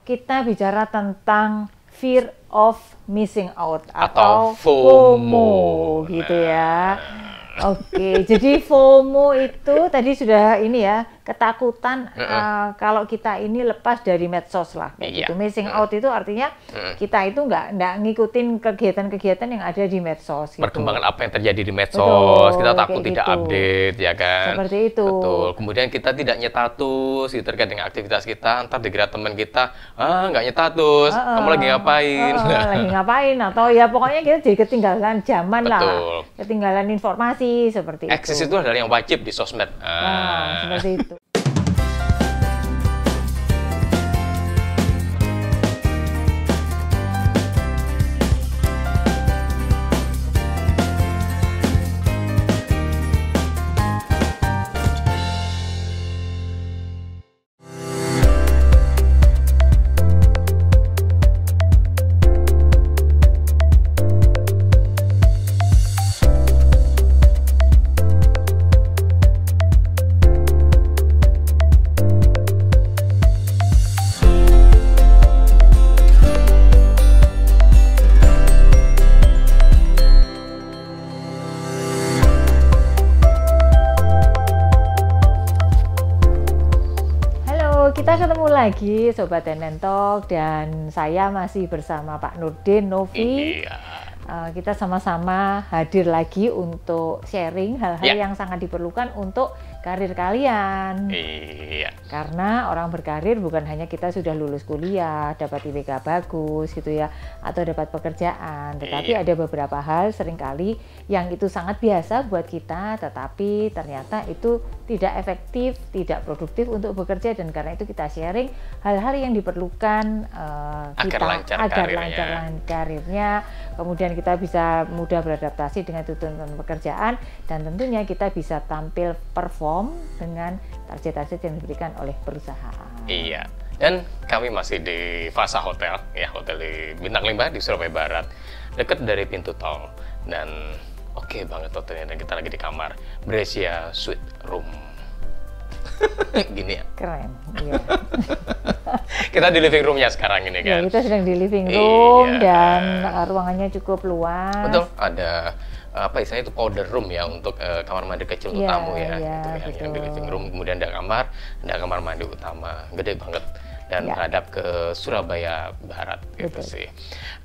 kita bicara tentang fear of missing out Atau atau FOMO. gitu ya. Oke, jadi FOMO itu tadi sudah ini ya, ketakutan kalau kita ini lepas dari medsos lah kayak Iya. gitu. Missing out itu artinya kita itu nggak ngikutin kegiatan-kegiatan yang ada di medsos gitu. Perkembangan apa yang terjadi di medsos, Betul, kita takut kayak tidak gitu. update, ya kan? Seperti itu. Betul. Kemudian kita tidak nyetatus gitu, terkait dengan aktivitas kita, ntar dikira teman kita, nggak nyetatus, kamu lagi ngapain? Lagi ngapain, atau ya pokoknya kita jadi ketinggalan zaman lah, Betul. ketinggalan informasi seperti Eksis itu adalah yang wajib di sosmed. Nah, seperti itu. Kita ketemu lagi Sobat Tenentalk dan saya masih bersama Pak Nurdin Novi. Iya. Kita sama-sama hadir lagi untuk sharing hal-hal Ya. yang sangat diperlukan untuk karir kalian. Iya. Karena orang berkarir bukan hanya kita sudah lulus kuliah, dapat IPK bagus gitu ya, atau dapat pekerjaan, tetapi Iya. ada beberapa hal seringkali yang itu sangat biasa buat kita, tetapi ternyata itu tidak efektif, tidak produktif untuk bekerja, dan karena itu kita sharing hal-hal yang diperlukan Agar lancar karirnya, kemudian kita bisa mudah beradaptasi dengan tuntutan pekerjaan, dan tentunya kita bisa tampil perform dengan target-target yang diberikan oleh perusahaan. Iya. Dan kami masih di Fasa Hotel, ya, hotel di Bintang 5 di Surabaya Barat, dekat dari pintu tol. Dan oke banget hotelnya, dan kita lagi di kamar Brescia Suite Room. Gini ya. Keren, iya. Kita di living roomnya sekarang ini Ya, kan. kita sedang di living room Iya. dan ruangannya cukup luas. Betul, ada apa istilahnya itu powder room ya, untuk kamar mandi kecil untuk Iya, tamu ya, iya, gitu ya, yang di betul. living room. Kemudian ada kamar mandi utama, gede banget, dan Ya. menghadap ke Surabaya Barat gitu Betul. sih.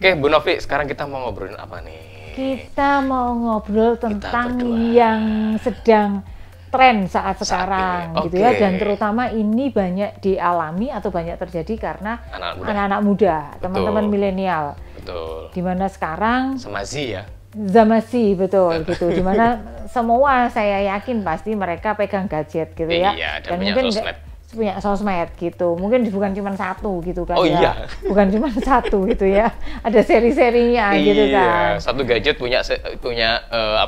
Oke, Bu Novi, sekarang kita mau ngobrolin apa nih? Kita mau ngobrol tentang berdua. yang sedang tren saat Saat sekarang ini, gitu ya, oke. dan terutama ini banyak dialami atau banyak terjadi karena Anak muda. anak-anak muda, teman-teman Betul. milenial, Betul. dimana sekarang Semazi ya. Zamasi, betul gitu, dimana semua saya yakin pasti mereka pegang gadget gitu ya, Iya, dan punya sosmed. punya sosmed gitu, mungkin bukan cuma satu gitu kan Oh, ya, iya. bukan cuma satu gitu ya, ada seri-serinya gitu kan. Iya, satu gadget punya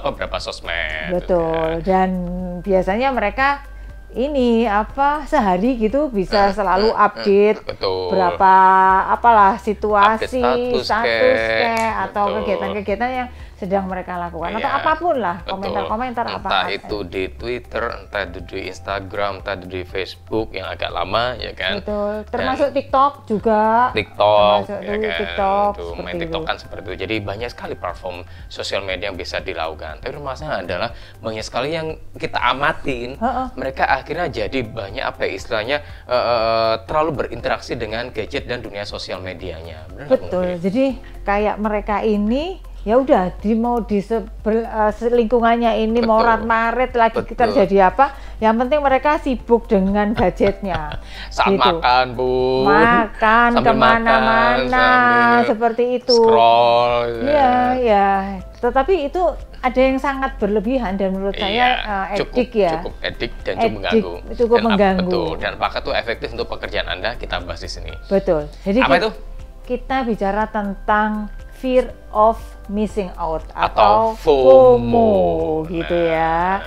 berapa sosmed. Betul, dan biasanya mereka ini sehari gitu bisa selalu update Betul. berapa situasi, Update status kek, atau betul. kegiatan-kegiatan yang sedang mereka lakukan, atau Iya, apapun lah, betul. komentar-komentar entah apa. itu di Twitter, entah itu di Instagram, entah itu di Facebook yang agak lama, ya kan. Betul, Dan termasuk TikTok juga. TikTok, termasuk ya kan. TikTok, Tuh, main seperti TikTok itu. kan seperti itu. Jadi banyak sekali platform sosial media yang bisa dilakukan. Tapi masalahnya adalah banyak sekali yang kita amatin, mereka akhirnya jadi banyak istilahnya terlalu berinteraksi dengan gadget dan dunia sosial medianya. Benar nggak, Bung Betul, Novi? jadi kayak mereka ini ya udah mau di lingkungannya ini mau Betul. maret lagi Betul. terjadi apa, yang penting mereka sibuk dengan gadgetnya. Saat gitu. makan, Bu. Makan Sambil kemana-mana sambil seperti itu. Scroll. Iya, ya. Tetapi itu ada yang sangat berlebihan dan menurut saya edik ya. Cukup edik dan Edik, cukup mengganggu. cukup Dan mengganggu. Betul. Dan apakah itu efektif untuk pekerjaan Anda? Kita bahas di sini. Betul. Jadi Apa itu? kita bicara tentang fear of missing out Atau atau FOMO. gitu ya.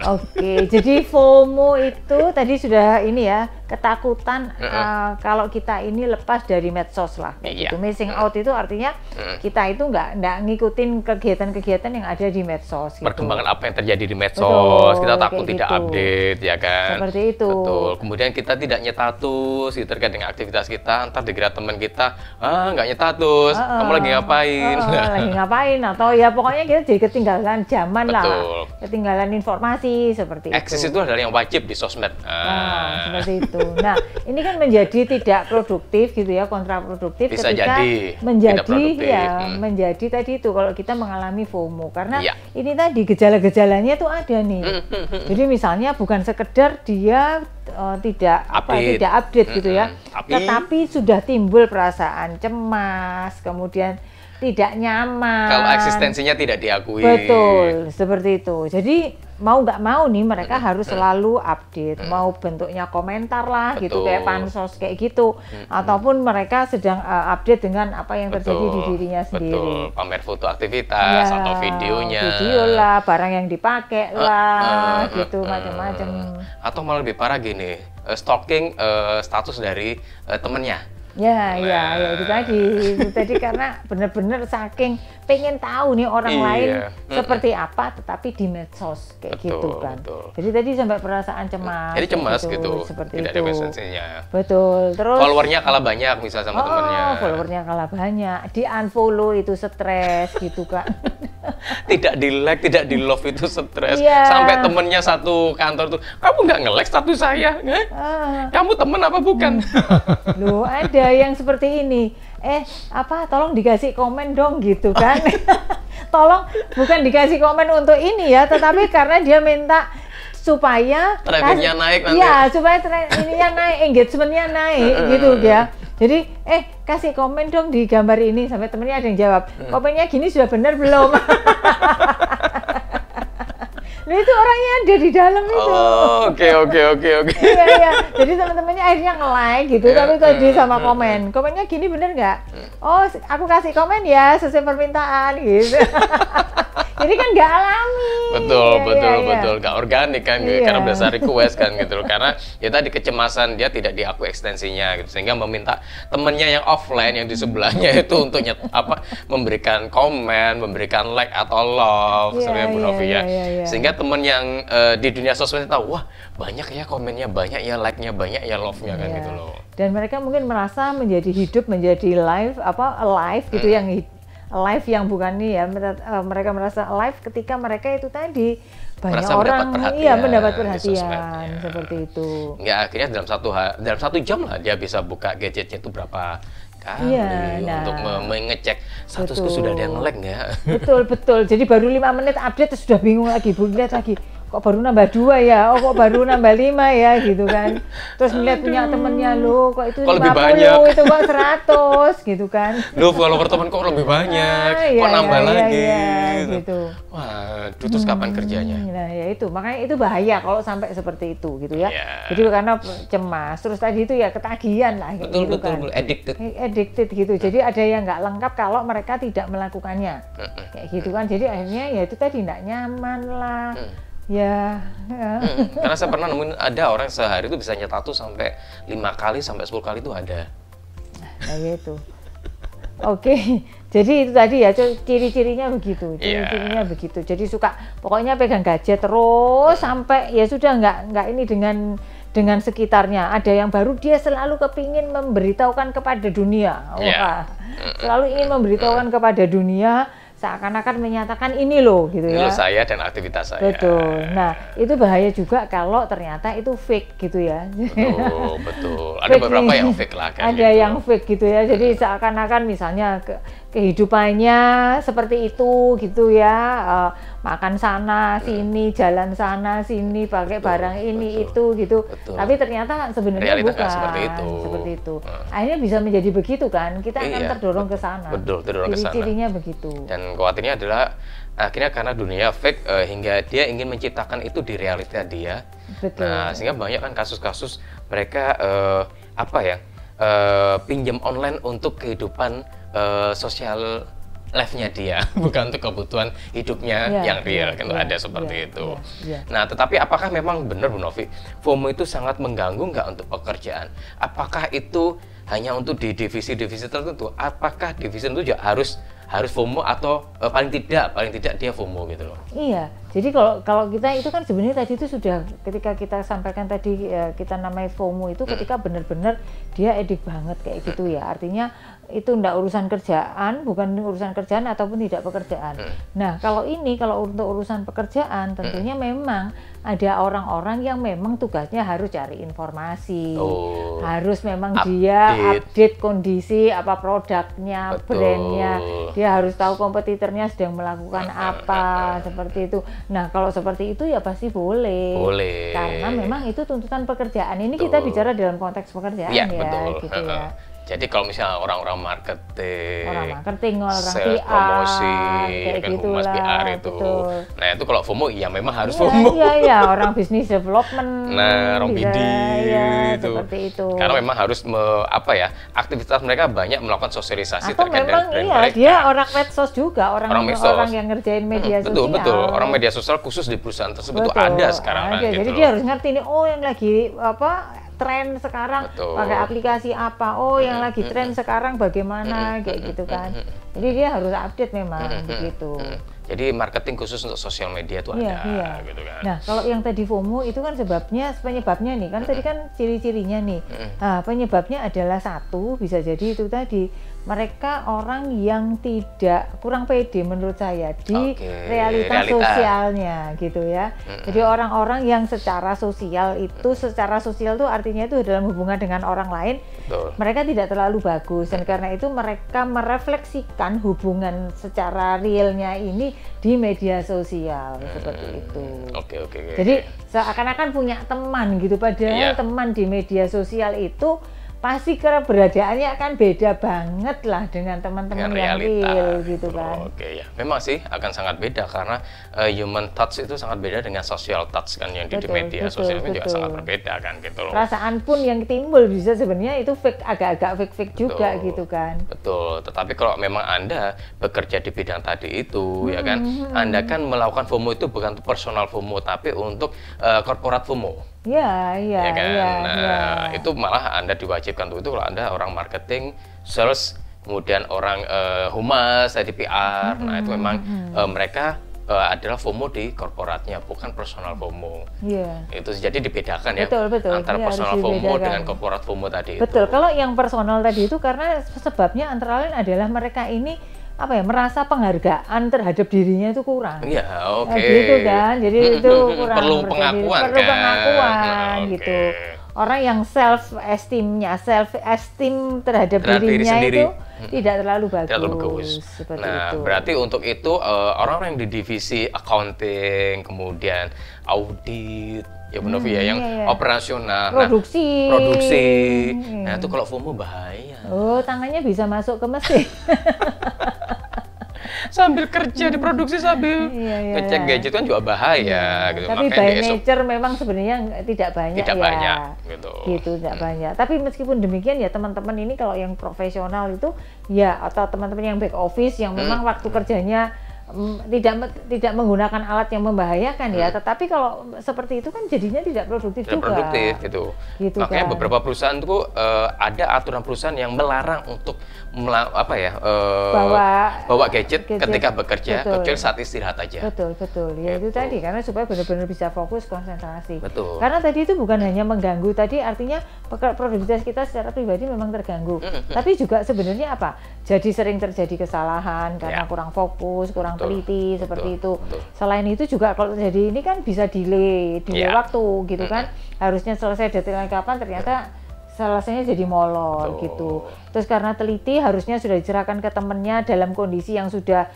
Oke, jadi FOMO itu tadi sudah ini ya, ketakutan kalau kita ini lepas dari medsos lah, kayak gitu. Missing out itu artinya kita itu nggak ngikutin kegiatan-kegiatan yang ada di medsos. Perkembangan gitu. apa yang terjadi di medsos, kita takut tidak gitu. update, ya kan? Seperti itu. Betul. Kemudian kita tidak nyetatus gitu, terkait dengan aktivitas kita, ntar dikira teman kita, nggak nyetatus, kamu lagi ngapain? Lagi ngapain, atau ya pokoknya kita jadi ketinggalan zaman lah, ketinggalan informasi seperti Eksis itu adalah yang wajib di sosmed. Seperti itu. Nah, ini kan menjadi tidak produktif gitu ya, kontraproduktif. Bisa ketika jadi menjadi menjadi tadi itu kalau kita mengalami FOMO, karena Iya. ini tadi gejala-gejalanya tuh ada nih. Jadi misalnya bukan sekedar dia tidak update gitu ya, tetapi sudah timbul perasaan cemas, kemudian tidak nyaman. Kalau eksistensinya tidak diakui. Betul, seperti itu. Jadi mau nggak mau nih mereka harus selalu update, mau bentuknya komentar lah gitu, kayak pansos kayak gitu, ataupun mereka sedang update dengan apa yang terjadi di dirinya sendiri. Betul, pamer foto aktivitas atau videonya. Video lah, barang yang dipakai lah, gitu macam-macam. Atau malah lebih parah gini, stalking status dari temennya. Ya itu tadi karena benar-benar saking pengen tahu nih orang lain seperti apa, tetapi di medsos kayak gitu kan. Jadi tadi sampai perasaan cemas. Jadi cemas gitu, seperti tidak itu. ada esensinya. Betul. Terus followernya kalah banyak misal sama temennya. Followernya kalah banyak, di unfollow itu stres gitu kan. Tidak di like, tidak di love itu stres. Sampai temennya satu kantor tuh, kamu nggak nge-like status saya, kamu temen apa bukan? Loh, ada yang seperti ini. Tolong dikasih komen dong gitu kan. Tolong bukan dikasih komen untuk ini ya, tetapi karena dia minta supaya trafficnya naik nanti. Iya, supaya ininya naik, engagementnya naik gitu ya. Jadi kasih komen dong di gambar ini, sampai temennya ada yang jawab, komennya gini sudah benar belum? Nah, itu orangnya ada di dalam itu. Oke. Iya. Jadi teman-temannya akhirnya nge-like gitu, tapi tadi sama komen. Komennya gini bener nggak? Oh, aku kasih komen ya sesuai permintaan gitu. Jadi kan nggak alami. Betul. Nggak organik kan, karena berdasar request kan gitu. Karena ya tadi kecemasan dia tidak diakui ekstensinya gitu, sehingga meminta temennya yang offline yang di sebelahnya itu untuk memberikan komen, memberikan like atau love, sebenarnya Bu Novi ya. Sehingga temen yang di dunia sosmed tahu, wah banyak ya komennya, banyak ya like-nya, banyak ya love-nya kan gitu loh. Dan mereka mungkin merasa menjadi alive gitu, yang live yang bukan nih ya, mereka merasa live ketika mereka itu tadi banyak merasa orang mendapat perhatian seperti itu. Nggak, akhirnya dalam satu jam lah dia bisa buka gadgetnya itu berapa kali untuk mengecek statusku sudah ada yang nge-like nggak? Betul. Jadi baru 5 menit update sudah bingung lagi, lihat lagi. Kok baru nambah 2 ya? Kok baru nambah 5 ya gitu kan. Terus melihat punya temennya, loh kok itu 50, lebih banyak. Itu kok 100 gitu kan. Loh follower temen kok lebih banyak, kok nambah lagi gitu. Waduh, terus kapan kerjanya? Nah ya itu, makanya itu bahaya kalau sampai seperti itu gitu ya. Jadi karena cemas, terus tadi itu ya ketagihan lah gitu kan. Addicted gitu. Jadi ada yang nggak lengkap kalau mereka tidak melakukannya. Kayak gitu kan. Jadi akhirnya ya itu tadi nggak nyaman lah. Karena saya pernah nemuin ada orang sehari itu bisa nyetatus sampai 5 kali sampai 10 kali itu ada. Nah gitu. Oke. Jadi itu tadi ya ciri-cirinya begitu. Ciri-cirinya begitu. Jadi suka pokoknya pegang gadget terus sampai ya sudah nggak ini dengan sekitarnya. Ada yang baru dia selalu kepingin memberitahukan kepada dunia. Selalu ingin memberitahukan kepada dunia, seakan-akan menyatakan ini loh gitu ya. Ini loh saya dan aktivitas saya. Betul. Nah, itu bahaya juga kalau ternyata itu fake gitu ya. Betul. Ada beberapa yang fake lah kan. Ada yang fake gitu ya. Jadi seakan-akan misalnya kehidupannya seperti itu gitu ya. Makan sana sini, jalan sana sini, pakai barang ini itu gitu. Tapi ternyata sebenarnya realita bukan seperti itu. Akhirnya bisa menjadi begitu kan. Kita akan terdorong ke sana. Betul, terdorong ke sana. Ciri-cirinya begitu. Dan khawatirnya adalah akhirnya karena dunia fake hingga dia ingin menciptakan itu di realita dia. Betul. Nah, sehingga banyak kan kasus-kasus mereka pinjam online untuk kehidupan sosial life-nya dia, bukan untuk kebutuhan hidupnya yang real, kan ada seperti itu. Nah, tetapi apakah memang benar Bu Novi, FOMO itu sangat mengganggu nggak untuk pekerjaan? Apakah itu hanya untuk di divisi-divisi tertentu? Apakah divisi itu juga harus FOMO atau paling tidak dia FOMO gitu loh? Iya, jadi kalau kita itu kan sebenarnya tadi itu sudah ketika kita sampaikan tadi kita namanya FOMO itu ketika benar-benar dia edik banget kayak gitu ya. Artinya itu enggak urusan kerjaan, bukan urusan kerjaan ataupun tidak pekerjaan. Nah, kalau untuk urusan pekerjaan tentunya memang ada orang-orang yang memang tugasnya harus cari informasi, harus memang dia update kondisi apa produknya, brandnya, dia harus tahu kompetitornya sedang melakukan apa, seperti itu. Nah, kalau seperti itu ya pasti boleh. Karena memang itu tuntutan pekerjaan. Ini kita bicara dalam konteks pekerjaan ya, gitu ya. Jadi kalau misalnya orang marketing, orang PR, promosi, kayak kan gitu humas lah, PR itu. betul. Nah itu kalau FOMO ya memang harus FOMO. Iya, orang bisnis development. Nah, orang BD itu. Seperti itu. Karena memang harus aktivitas mereka banyak melakukan sosialisasi atau terkait memang dengan mereka. Dia orang medsos juga, orang yang ngerjain media sosial. Betul. Orang media sosial khusus di perusahaan tersebut itu ada sekarang. Gitu. Jadi dia harus ngerti nih, yang lagi tren sekarang pakai aplikasi apa, yang lagi tren sekarang bagaimana, kayak gitu kan. Jadi dia harus update memang begitu. Jadi marketing khusus untuk sosial media itu ada, gitu kan. Nah, kalau yang tadi FOMO itu kan penyebabnya nih, kan tadi kan ciri-cirinya nih. Nah, penyebabnya adalah satu, bisa jadi itu tadi mereka orang yang kurang pede menurut saya di realita sosialnya gitu ya. Jadi orang-orang yang secara sosial itu artinya itu dalam hubungan dengan orang lain, mereka tidak terlalu bagus, dan karena itu mereka merefleksikan hubungan secara realnya ini di media sosial seperti itu. Jadi seakan-akan punya teman gitu, padahal teman di media sosial itu pasti keberadaannya akan beda banget lah dengan teman-teman yang real gitu kan. Memang sih akan sangat beda karena human touch itu sangat beda dengan social touch kan, yang di media sosial juga sangat berbeda kan gitu loh. Perasaan pun yang timbul bisa sebenarnya itu agak-agak fake juga gitu kan. Betul, tetapi kalau memang Anda bekerja di bidang tadi itu ya kan, Anda kan melakukan FOMO itu bukan untuk personal FOMO tapi untuk corporate FOMO. Itu malah Anda diwajibkan untuk itu kalau Anda orang marketing, sales, kemudian orang humas, tadi PR. Nah, itu memang mereka adalah FOMO di korporatnya, bukan personal FOMO. Itu jadi dibedakan ya, antara personal FOMO dengan corporate FOMO tadi. Betul, kalau yang personal tadi itu karena sebabnya antara lain adalah mereka ini merasa penghargaan terhadap dirinya itu kurang. Gitu kan. Jadi itu kurang. Perlu pengakuan gitu. Orang yang self esteem terhadap dirinya itu tidak terlalu bagus. Seperti itu. Berarti untuk itu orang-orang yang di divisi accounting, kemudian audit, ya Bu Novi ya, yang operasional, produksi. Nah itu kalau FOMO bahaya. Tangannya bisa masuk ke mesin. Sambil kerja di produksi sambil ngecek gadget kan juga bahaya gitu. Tapi by nature memang sebenarnya tidak banyak gitu. Tidak banyak. Tapi meskipun demikian ya teman-teman ini kalau yang profesional itu ya, atau teman-teman yang back office yang memang waktu kerjanya tidak menggunakan alat yang membahayakan ya, tetapi kalau seperti itu kan jadinya tidak produktif juga. Gitu makanya kan. Beberapa perusahaan itu ada aturan perusahaan yang melarang untuk bawa gadget ketika bekerja, kecuali saat istirahat aja. Betul. Ya itu tadi, karena supaya benar-benar bisa fokus konsentrasi. Karena tadi itu bukan hanya mengganggu tadi, artinya produktivitas kita secara pribadi memang terganggu. Tapi juga sebenarnya jadi sering terjadi kesalahan karena kurang fokus, kurang teliti seperti itu. Selain itu juga kalau terjadi ini kan bisa delay waktu gitu kan. Harusnya selesai deadline kapan, ternyata selesainya jadi molor gitu. Terus karena teliti harusnya sudah diserahkan ke temennya dalam kondisi yang sudah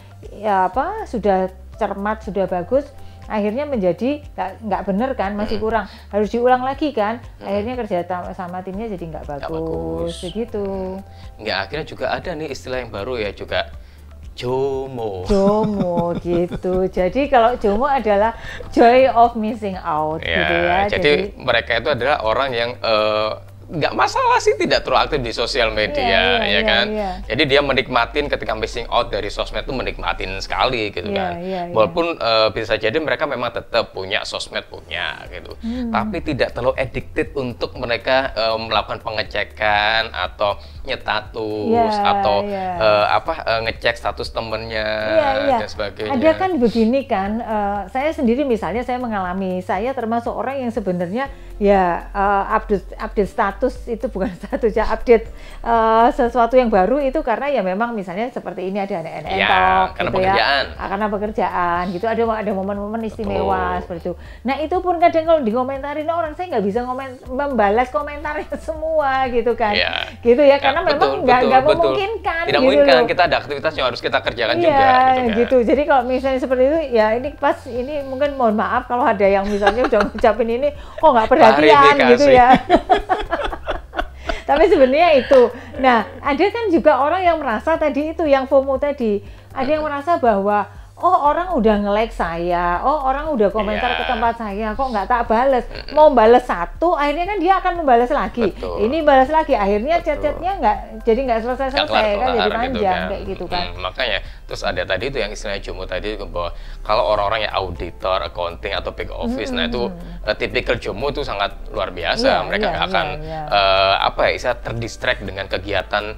sudah cermat, sudah bagus. Akhirnya menjadi nggak bener kan, masih kurang, harus diulang lagi kan. Akhirnya kerja sama timnya jadi nggak bagus begitu. Akhirnya juga ada nih istilah yang baru ya juga, JOMO gitu. Jadi kalau JOMO adalah joy of missing out gitu ya. Jadi mereka itu adalah orang yang nggak masalah sih tidak terlalu aktif di sosial media, ya kan. Jadi dia menikmatin ketika missing out dari sosmed itu menikmatin sekali gitu kan. Walaupun bisa jadi mereka memang tetap punya sosmed gitu, tapi tidak terlalu addicted untuk mereka melakukan pengecekan atau nyetatus atau ngecek status temennya dan sebagainya. Ada kan begini kan, saya sendiri misalnya saya mengalami, saya termasuk orang yang sebenarnya ya update status itu bukan status ya, update sesuatu yang baru itu karena ya memang misalnya seperti ini ada NN Talk karena gitu pekerjaan. Karena pekerjaan gitu, ada momen-momen istimewa seperti itu. Nah itu pun kadang kalau dikomentarin orang, saya nggak bisa membalas komentarnya semua gitu kan, gitu ya, karena memang nggak memungkinkan. Tidak memungkinkan, kita ada aktivitas yang harus kita kerjakan juga. Gitu. Jadi kalau misalnya seperti itu, ya ini pas ini mungkin mohon maaf kalau ada yang misalnya udah ngucapin ini kok nggak perhatian gitu ya. Tapi sebenarnya itu. Nah, ada kan juga orang yang merasa tadi itu yang FOMO tadi. Ada yang merasa bahwa orang udah nge-like saya, orang udah komentar ke tempat saya, kok nggak tak bales. Mau bales satu, akhirnya kan dia akan membalas lagi. Ini balas lagi, akhirnya chat-chatnya nggak selesai-selesai kan, jadi panjang kayak gitu kan. Makanya terus ada tadi itu yang istilahnya JOMO tadi, bahwa kalau orang-orang yang auditor, accounting atau back office, nah itu tipikal JOMO itu sangat luar biasa. Mereka nggak akan istilah terdistract dengan kegiatan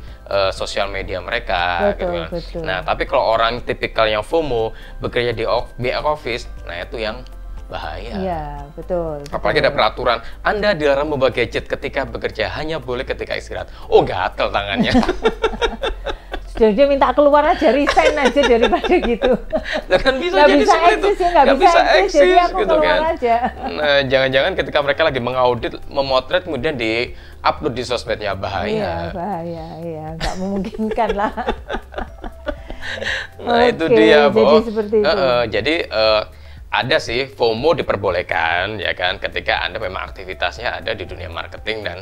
sosial media mereka. Betul. Nah, tapi kalau orang tipikal yang FOMO bekerja di back office, nah itu yang bahaya. Iya, betul. Apalagi ada peraturan, Anda dilarang membawa gadget ketika bekerja, hanya boleh ketika istirahat. Oh, gatel tangannya. Jadi dia minta keluar aja, resign aja daripada gitu. Kan bisa jadi seperti itu. Nggak bisa eksis, jadi aku gitu keluar kan. aja. Nah, jangan-jangan ketika mereka lagi mengaudit, memotret, kemudian di-upload di sosmednya, bahaya. Bahaya, nggak memungkinkan lah. Nah, itu dia, Jadi seperti itu. Jadi ada sih FOMO diperbolehkan ya kan, ketika Anda memang aktivitasnya ada di dunia marketing dan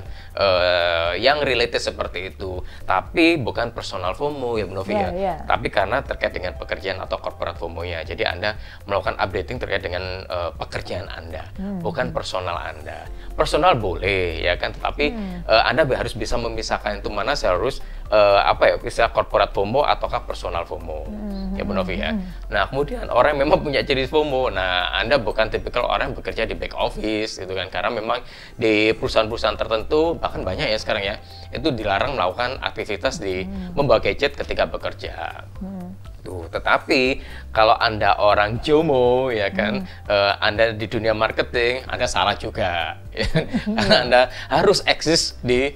yang related seperti itu, tapi bukan personal FOMO ya Bu Novi tapi karena terkait dengan pekerjaan atau corporate FOMO-nya. Jadi Anda melakukan updating terkait dengan pekerjaan Anda, bukan personal Anda. Personal boleh ya kan, tetapi Anda harus bisa memisahkan itu mana harus bisa corporate FOMO ataukah personal FOMO ya Bu Novi ya. Nah, kemudian orang yang memang punya ciri FOMO, nah Anda bukan tipikal orang yang bekerja di back office gitu kan, karena memang di perusahaan-perusahaan tertentu, bahkan banyak ya sekarang ya, itu dilarang melakukan aktivitas di membawa gadget ketika bekerja. Tetapi kalau Anda orang JOMO ya kan, Anda di dunia marketing, Anda salah juga ya. Karena Anda harus eksis di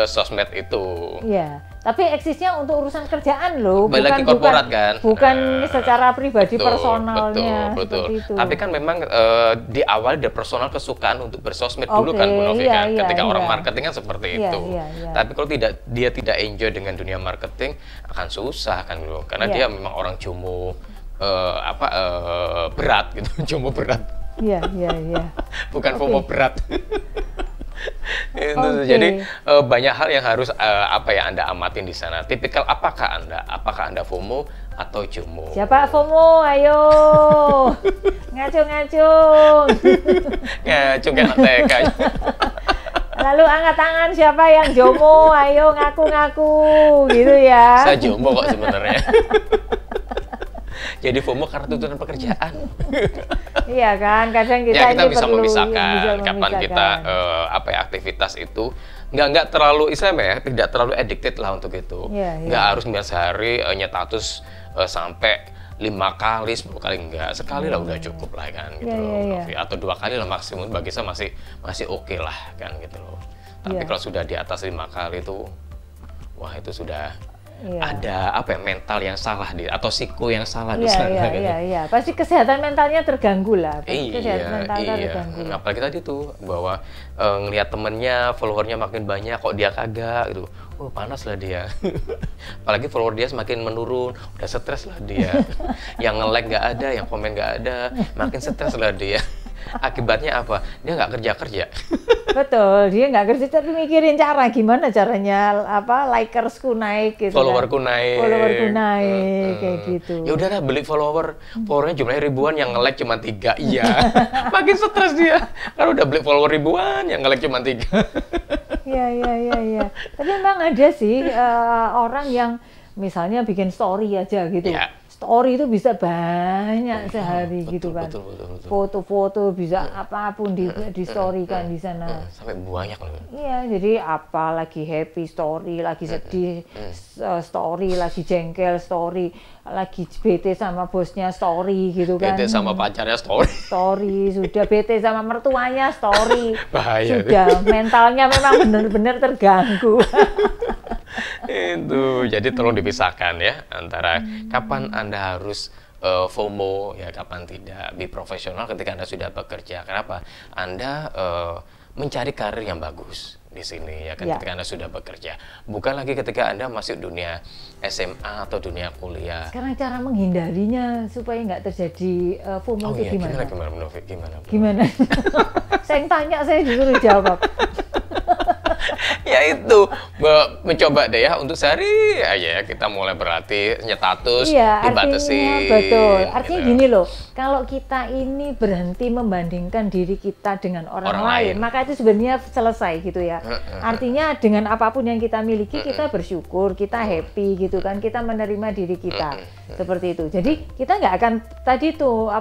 sosmed itu. Iya, tapi eksisnya untuk urusan kerjaan loh, bukan secara pribadi personalnya. Betul. Itu. Tapi kan memang di awal ada personal kesukaan untuk bersosmed dulu kan Bu Novi kan. Ketika orang marketing kan seperti itu. Tapi kalau dia tidak enjoy dengan dunia marketing, akan susah kan dulu. Karena dia memang orang JOMO berat gitu, JOMO berat. Iya. Bukan FOMO berat. Jadi banyak hal yang harus Anda amatin di sana. Tipikal apakah Anda FOMO atau JOMO? Siapa FOMO? Ayo ngacung. Ngacung kayak TK. Lalu angkat tangan siapa yang JOMO? Ayo ngaku-ngaku gitu ya. Saya JOMO kok sebenarnya. Jadi FOMO karena tuntutan pekerjaan. Iya kan, kadang kita bisa memisahkan kapan kita aktivitas itu nggak terlalu tidak terlalu addicted lah untuk itu. Nggak harus sehari nyetatus sampai 5 kali, 10 kali enggak, sekali lah udah cukup lah kan gitu loh. Atau 2 kali lah maksimum, bagi saya masih oke lah kan gitu loh. Tapi kalau sudah di atas 5 kali itu, wah itu sudah ada mental yang salah atau psiko yang salah di sana gitu. Iya. Pasti kesehatan mentalnya terganggu lah. Terganggu. Apalagi tadi tuh bahwa ngelihat temennya, followernya makin banyak, kok dia kagak gitu. Oh, panas lah dia. Apalagi follower dia semakin menurun, udah stres lah dia. Yang nge-like nggak ada, yang komen nggak ada, makin stres lah dia. Akibatnya apa? Dia nggak kerja. Betul, dia nggak kerja tapi mikirin gimana caranya likersku naik gitu. Followerku naik kayak gitu. Ya udahlah beli followernya jumlahnya ribuan, yang nge-like cuma 3. Iya. Makin stres dia. Karena udah beli follower ribuan, yang nge-like cuma 3. Iya. Tapi memang ada sih orang yang misalnya bikin story aja gitu. Ya. Story itu bisa banyak sehari gitu kan. Betul. Foto-foto bisa apapun di story kan di sana. Sampai banyak loh. Iya, jadi apa lagi happy story, lagi sedih story, lagi jengkel story, lagi bete sama bosnya story gitu kan. Bete sama pacarnya story. Story, sudah bete sama mertuanya story. Bahaya. Sudah mentalnya memang benar-benar terganggu. Itu jadi tolong dipisahkan ya antara kapan Anda harus FOMO ya, kapan tidak. Be profesional ketika Anda sudah bekerja. Kenapa? Anda mencari karir yang bagus di sini ya kan, ketika Anda sudah bekerja. Bukan lagi ketika Anda masuk dunia SMA atau dunia kuliah. Sekarang cara menghindarinya supaya nggak terjadi FOMO itu gimana? Gimana? Saya yang tanya, saya disuruh jawab. Ya itu, mencoba deh ya untuk sehari aja ya kita mulai berlatih status, dibatasi. Betul, artinya gini loh, kalau kita ini berhenti membandingkan diri kita dengan orang lain, maka itu sebenarnya selesai gitu ya. Artinya dengan apapun yang kita miliki, kita bersyukur, kita happy gitu kan, kita menerima diri kita, seperti itu. Jadi kita nggak akan tadi tuh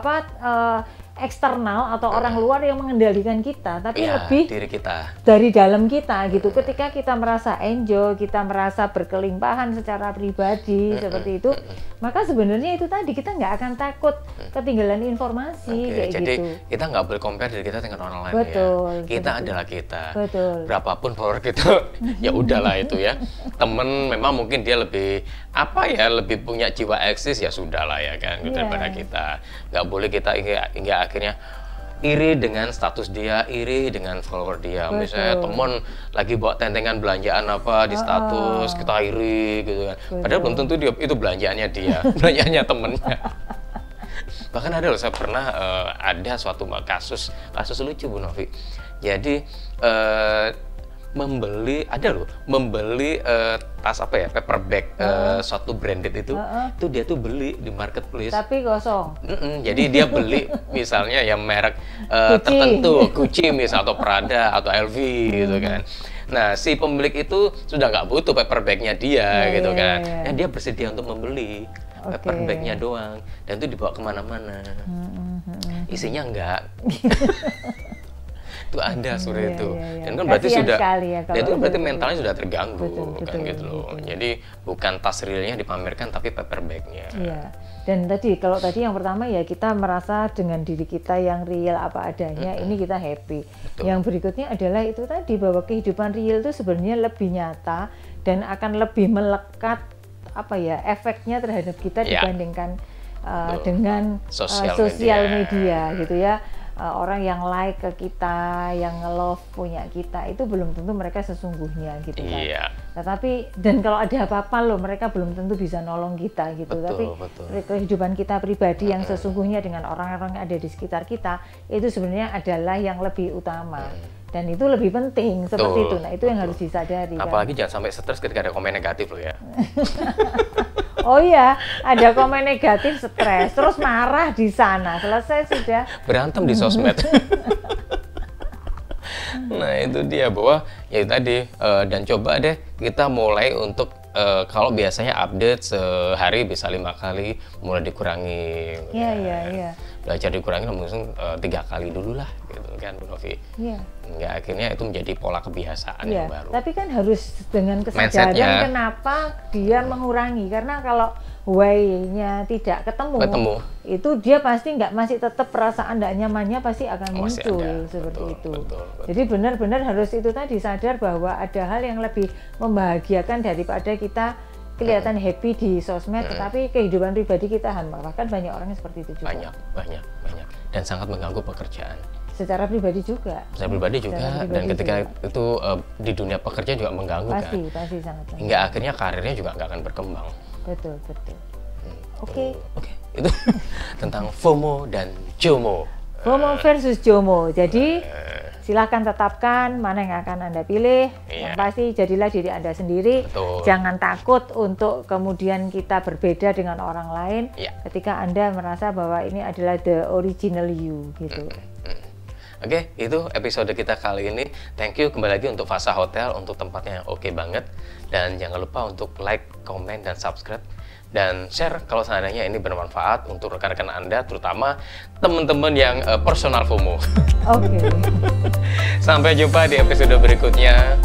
eksternal atau orang luar yang mengendalikan kita, tapi lebih diri kita, dari dalam kita gitu. Ketika kita merasa enjoy, kita merasa berkelimpahan secara pribadi seperti itu, maka sebenarnya itu tadi kita nggak akan takut ketinggalan informasi kayak jadi gitu. Kita nggak boleh compare diri kita dengan orang lain. Betul, ya. Kita adalah kita. Betul. Berapapun power kita, ya udahlah itu ya. Temen memang mungkin dia lebih lebih punya jiwa eksis, ya sudahlah ya kan daripada kita. Nggak boleh kita hingga akhirnya iri dengan status dia, iri dengan follower dia. Betul. Misalnya temen lagi bawa tentengan belanjaan apa di status, kita iri gitu kan. Padahal belum tentu itu belanjaannya dia, belanjaannya temennya. Bahkan ada loh, saya pernah ada suatu kasus lucu Bu Novi. Jadi membeli tas paper bag suatu branded itu dia tuh beli di marketplace tapi kosong. Jadi dia beli misalnya yang merek tertentu, Gucci misal atau Prada atau LV gitu kan. Nah si pemilik itu sudah nggak butuh paper bagnya dia gitu kan. Dan dia bersedia untuk membeli paper bagnya doang, dan itu dibawa kemana-mana. Isinya enggak. Itu ada sore itu, dan kan berarti sudah, itu berarti mentalnya sudah terganggu, kan gitu loh. Jadi bukan tas realnya dipamerkan, tapi paper bagnya. Iya. Dan kalau tadi yang pertama ya kita merasa dengan diri kita yang real apa adanya, ini kita happy. Betul. Yang berikutnya adalah itu tadi, bahwa kehidupan real itu sebenarnya lebih nyata dan akan lebih melekat efeknya terhadap kita dibandingkan dengan sosial media gitu ya. Orang yang like ke kita, yang nge-love punya kita, itu belum tentu mereka sesungguhnya gitu kan. Iya. Tetapi dan kalau ada apa-apa loh, mereka belum tentu bisa nolong kita gitu. Tapi kehidupan kita pribadi yang sesungguhnya dengan orang-orang yang ada di sekitar kita, itu sebenarnya adalah yang lebih utama. Dan itu lebih penting, seperti itu. Nah, itu yang harus disadari. Apalagi jangan sampai stres ketika ada komen negatif loh ya. Oh iya, ada komen negatif, stres, terus marah di sana, selesai sudah. Berantem di sosmed. Nah itu dia, bahwa ya tadi, dan coba deh kita mulai untuk kalau biasanya update sehari bisa 5 kali, mulai dikurangi. Iya. Belajar dikurangi mungkin 3 kali dulu lah gitu kan Bu Novi. Iya. Hingga akhirnya itu menjadi pola kebiasaan yang baru. Tapi kan harus dengan kesadaran kenapa dia mengurangi, karena kalau why-nya tidak ketemu, itu dia pasti masih tetap perasaan tidak nyamannya pasti akan muncul seperti itu. Betul. Jadi benar-benar harus itu tadi, sadar bahwa ada hal yang lebih membahagiakan daripada kita kelihatan happy di sosmed, tetapi kehidupan pribadi kita hampa. Bahkan banyak orang yang seperti itu juga. Banyak. Dan sangat mengganggu pekerjaan. Secara pribadi juga. Dan ketika itu di dunia pekerjaan juga mengganggu pasti sangat mengganggu. Hingga akhirnya karirnya juga nggak akan berkembang. Betul. Oke. Itu tentang FOMO dan JOMO. FOMO versus JOMO. Jadi silahkan tetapkan mana yang akan Anda pilih. Yang pasti jadilah diri Anda sendiri. Betul. Jangan takut untuk kemudian kita berbeda dengan orang lain. Ketika Anda merasa bahwa ini adalah the original you gitu. Oke, itu episode kita kali ini. Thank you kembali lagi untuk Fasa Hotel, untuk tempatnya yang oke banget. Dan jangan lupa untuk like, comment, dan subscribe. Dan share kalau seandainya ini bermanfaat untuk rekan-rekan Anda, terutama teman-teman yang personal FOMO. Oke. Sampai jumpa di episode berikutnya.